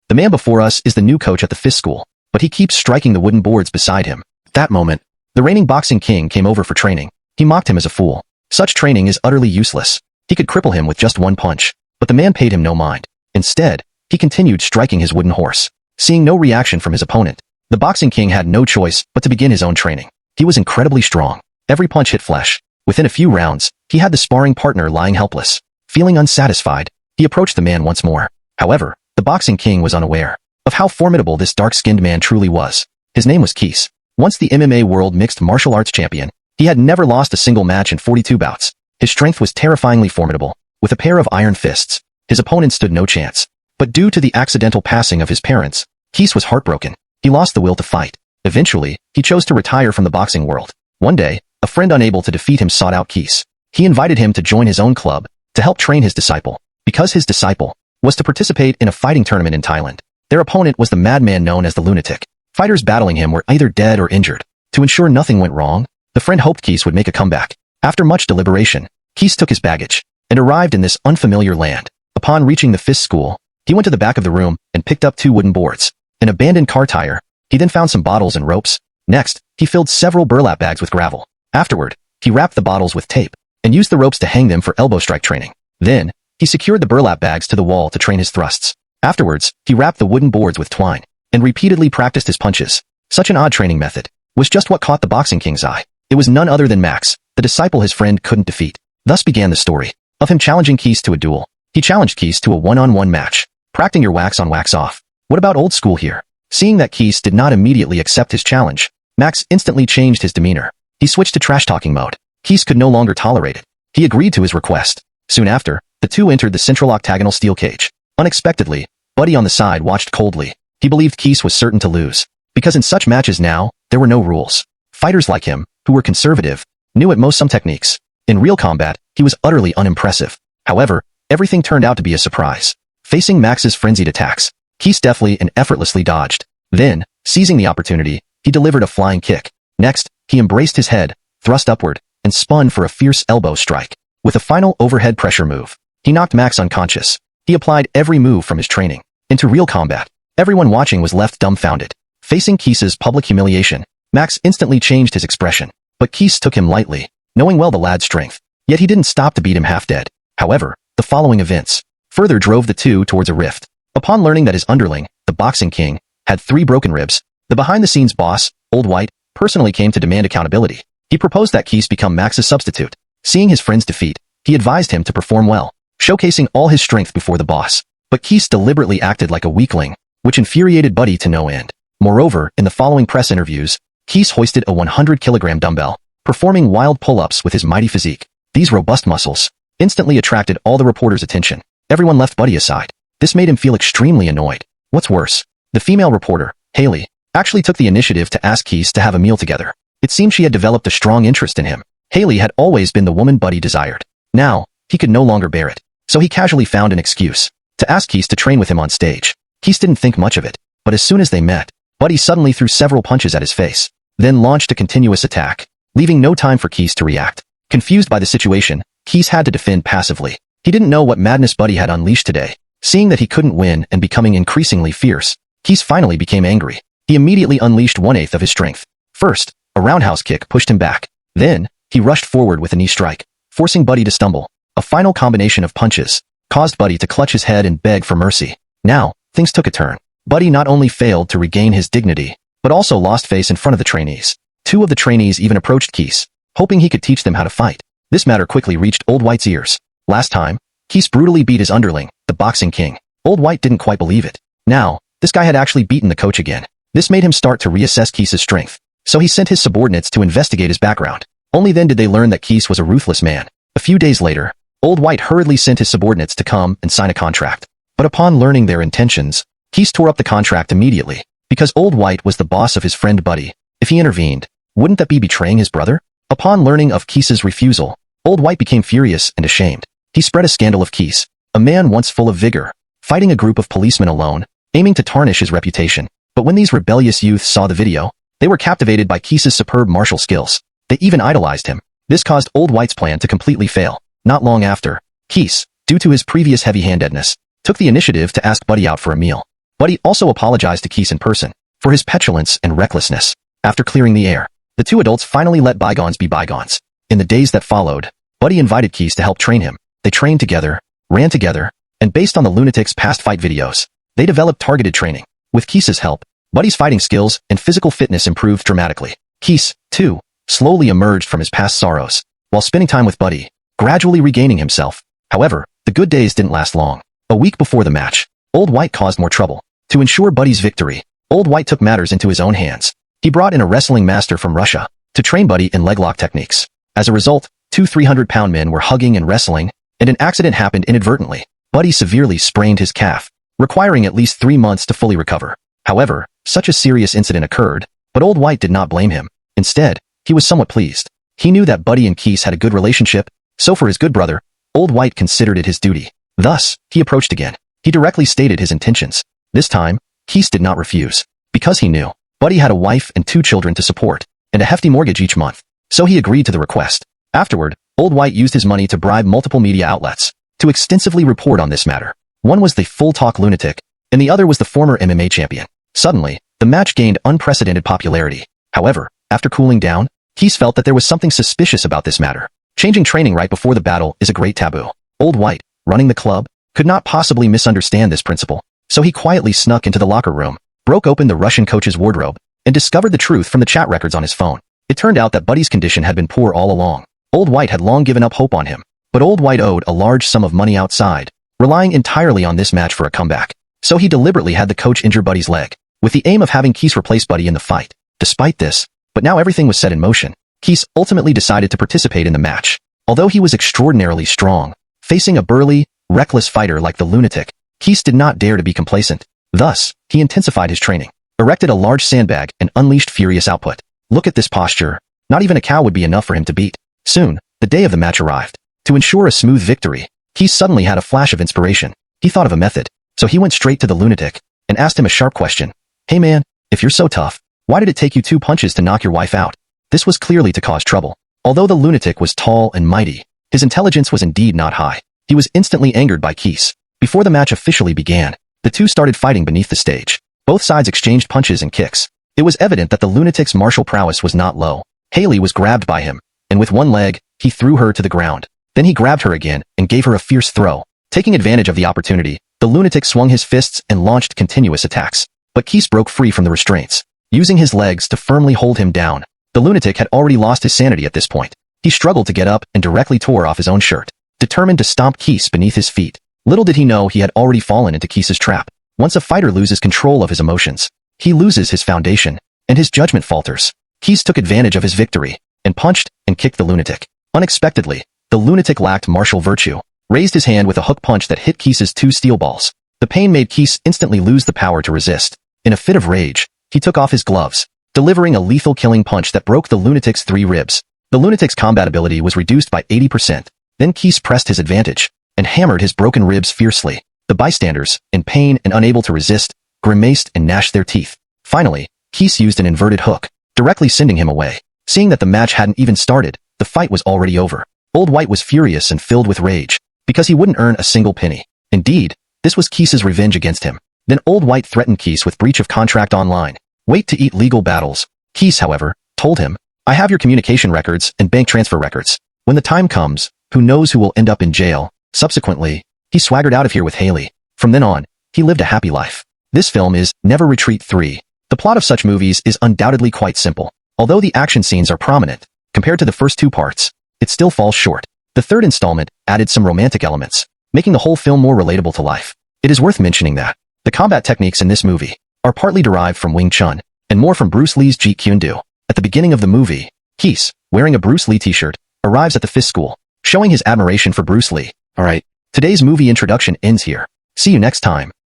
The man before us is the new coach at the fist school, but he keeps striking the wooden boards beside him. At that moment, the reigning boxing king came over for training. He mocked him as a fool. Such training is utterly useless. He could cripple him with just one punch, but the man paid him no mind. Instead, he continued striking his wooden horse. Seeing no reaction from his opponent, the boxing king had no choice but to begin his own training. He was incredibly strong. Every punch hit flesh. Within a few rounds, he had the sparring partner lying helpless. Feeling unsatisfied, he approached the man once more. However, the boxing king was unaware of how formidable this dark-skinned man truly was. His name was Keese. Once the MMA World Mixed Martial Arts Champion, he had never lost a single match in 42 bouts. His strength was terrifyingly formidable. With a pair of iron fists, his opponent stood no chance. But due to the accidental passing of his parents, Keese was heartbroken. He lost the will to fight. Eventually, he chose to retire from the boxing world. One day, a friend unable to defeat him sought out Keese. He invited him to join his own club to help train his disciple. Because his disciple was to participate in a fighting tournament in Thailand. Their opponent was the madman known as the Lunatic. Fighters battling him were either dead or injured. To ensure nothing went wrong, the friend hoped Keese would make a comeback. After much deliberation, Keese took his baggage and arrived in this unfamiliar land. Upon reaching the fist school, he went to the back of the room and picked up 2 wooden boards, an abandoned car tire. He then found some bottles and ropes. Next, he filled several burlap bags with gravel. Afterward, he wrapped the bottles with tape and used the ropes to hang them for elbow strike training. Then, he secured the burlap bags to the wall to train his thrusts. Afterwards, he wrapped the wooden boards with twine and repeatedly practiced his punches. Such an odd training method was just what caught the boxing king's eye. It was none other than Max, the disciple his friend couldn't defeat. Thus began the story of him challenging Keese to a duel. He challenged Keese to a one-on-one match. Practicing your wax on, wax off. What about old school here? Seeing that Keese did not immediately accept his challenge, Max instantly changed his demeanor. He switched to trash-talking mode. Keese could no longer tolerate it. He agreed to his request. Soon after, the two entered the central octagonal steel cage. Unexpectedly, Buddy on the side watched coldly. He believed Keese was certain to lose, because in such matches now, there were no rules. Fighters like him, who were conservative, knew at most some techniques. In real combat, he was utterly unimpressive. However, everything turned out to be a surprise. Facing Max's frenzied attacks, Keese deftly and effortlessly dodged. Then, seizing the opportunity, he delivered a flying kick. Next, he embraced his head, thrust upward, and spun for a fierce elbow strike. With a final overhead pressure move, he knocked Max unconscious. He applied every move from his training into real combat. Everyone watching was left dumbfounded. Facing Keese's public humiliation, Max instantly changed his expression. But Keese took him lightly, knowing well the lad's strength. Yet he didn't stop to beat him half dead. However, the following events further drove the two towards a rift. Upon learning that his underling, the boxing king, had 3 broken ribs, the behind-the-scenes boss, Old White, personally came to demand accountability. He proposed that Keese become Max's substitute. Seeing his friend's defeat, he advised him to perform well, showcasing all his strength before the boss. But Keese deliberately acted like a weakling, which infuriated Buddy to no end. Moreover, in the following press interviews, Keese hoisted a 100-kilogram dumbbell, performing wild pull-ups with his mighty physique. These robust muscles instantly attracted all the reporters' attention. Everyone left Buddy aside. This made him feel extremely annoyed. What's worse, the female reporter, Haley, actually took the initiative to ask Keese to have a meal together. It seemed she had developed a strong interest in him. Haley had always been the woman Buddy desired. Now, he could no longer bear it. So he casually found an excuse to ask Keese to train with him on stage. Keese didn't think much of it, but as soon as they met, Buddy suddenly threw several punches at his face, then launched a continuous attack, leaving no time for Keese to react. Confused by the situation, Keese had to defend passively. He didn't know what madness Buddy had unleashed today. Seeing that he couldn't win and becoming increasingly fierce, Keese finally became angry. He immediately unleashed 1/8 of his strength. First, a roundhouse kick pushed him back. Then, he rushed forward with a knee strike, forcing Buddy to stumble. A final combination of punches caused Buddy to clutch his head and beg for mercy. Now, things took a turn. Buddy not only failed to regain his dignity, but also lost face in front of the trainees. 2 of the trainees even approached Keese, hoping he could teach them how to fight. This matter quickly reached Old White's ears. Last time, Keese brutally beat his underling, the boxing king. Old White didn't quite believe it. Now, this guy had actually beaten the coach again. This made him start to reassess Keese's strength. So he sent his subordinates to investigate his background. Only then did they learn that Keese was a ruthless man. A few days later, Old White hurriedly sent his subordinates to come and sign a contract. But upon learning their intentions, Keese tore up the contract immediately. Because Old White was the boss of his friend Buddy, if he intervened, wouldn't that be betraying his brother? Upon learning of Keese's refusal, Old White became furious and ashamed. He spread a scandal of Keese, a man once full of vigor, fighting a group of policemen alone, aiming to tarnish his reputation. But when these rebellious youths saw the video, they were captivated by Keese's superb martial skills. They even idolized him. This caused Old White's plan to completely fail. Not long after, Keese, due to his previous heavy-handedness, took the initiative to ask Buddy out for a meal. Buddy also apologized to Keith in person for his petulance and recklessness. After clearing the air, the two adults finally let bygones be bygones. In the days that followed, Buddy invited Keith to help train him. They trained together, ran together, and based on the lunatic's past fight videos, they developed targeted training. With Keith's help, Buddy's fighting skills and physical fitness improved dramatically. Keith, too, slowly emerged from his past sorrows, while spending time with Buddy, gradually regaining himself. However, the good days didn't last long. A week before the match, Old White caused more trouble. To ensure Buddy's victory, Old White took matters into his own hands. He brought in a wrestling master from Russia to train Buddy in leglock techniques. As a result, two 300-pound men were hugging and wrestling, and an accident happened inadvertently. Buddy severely sprained his calf, requiring at least 3 months to fully recover. However, such a serious incident occurred, but Old White did not blame him. Instead, he was somewhat pleased. He knew that Buddy and Keith had a good relationship, so for his good brother, Old White considered it his duty. Thus, he approached again. He directly stated his intentions. This time, Keith did not refuse, because he knew Buddy had a wife and 2 children to support, and a hefty mortgage each month. So he agreed to the request. Afterward, Old White used his money to bribe multiple media outlets to extensively report on this matter. One was the Full Talk lunatic, and the other was the former MMA champion. Suddenly, the match gained unprecedented popularity. However, after cooling down, Keith felt that there was something suspicious about this matter. Changing training right before the battle is a great taboo. Old White, running the club, could not possibly misunderstand this principle, so he quietly snuck into the locker room, broke open the Russian coach's wardrobe, and discovered the truth from the chat records on his phone. It turned out that Buddy's condition had been poor all along. Old White had long given up hope on him, but Old White owed a large sum of money outside, relying entirely on this match for a comeback. So he deliberately had the coach injure Buddy's leg, with the aim of having Keith replace Buddy in the fight. Despite this, but now everything was set in motion. Keith ultimately decided to participate in the match. Although he was extraordinarily strong, facing a burly, reckless fighter like the lunatic, Keith did not dare to be complacent. Thus, he intensified his training, erected a large sandbag, and unleashed furious output. Look at this posture. Not even a cow would be enough for him to beat. Soon, the day of the match arrived. To ensure a smooth victory, Keith suddenly had a flash of inspiration. He thought of a method, so he went straight to the lunatic and asked him a sharp question. Hey man, if you're so tough, why did it take you 2 punches to knock your wife out? This was clearly to cause trouble. Although the lunatic was tall and mighty, his intelligence was indeed not high. He was instantly angered by Keith. Before the match officially began, the two started fighting beneath the stage. Both sides exchanged punches and kicks. It was evident that the lunatic's martial prowess was not low. Haley was grabbed by him, and with one leg, he threw her to the ground. Then he grabbed her again and gave her a fierce throw. Taking advantage of the opportunity, the lunatic swung his fists and launched continuous attacks. But Keith broke free from the restraints, using his legs to firmly hold him down. The lunatic had already lost his sanity at this point. He struggled to get up and directly tore off his own shirt, determined to stomp Keith beneath his feet. Little did he know he had already fallen into Keith's trap. Once a fighter loses control of his emotions, he loses his foundation, and his judgment falters. Keith took advantage of his victory, and punched and kicked the lunatic. Unexpectedly, the lunatic lacked martial virtue, raised his hand with a hook punch that hit Keith's 2 steel balls. The pain made Keith instantly lose the power to resist. In a fit of rage, he took off his gloves, delivering a lethal killing punch that broke the lunatic's 3 ribs. The lunatic's combat ability was reduced by 80%. Then Keith pressed his advantage, and hammered his broken ribs fiercely. The bystanders, in pain and unable to resist, grimaced and gnashed their teeth. Finally, Keith used an inverted hook, directly sending him away. Seeing that the match hadn't even started, the fight was already over. Old White was furious and filled with rage, because he wouldn't earn a single penny. Indeed, this was Keith's revenge against him. Then Old White threatened Keith with breach of contract online. Wait to eat legal battles. Keith, however, told him, I have your communication records and bank transfer records. When the time comes, who knows who will end up in jail. Subsequently, he swaggered out of here with Haley. From then on, he lived a happy life. This film is Never Retreat 3. The plot of such movies is undoubtedly quite simple. Although the action scenes are prominent, compared to the first 2 parts, it still falls short. The third installment added some romantic elements, making the whole film more relatable to life. It is worth mentioning that the combat techniques in this movie are partly derived from Wing Chun, and more from Bruce Lee's Jeet Kune Do. At the beginning of the movie, Keith, wearing a Bruce Lee t-shirt, arrives at the fist school, showing his admiration for Bruce Lee. Alright, today's movie introduction ends here. See you next time.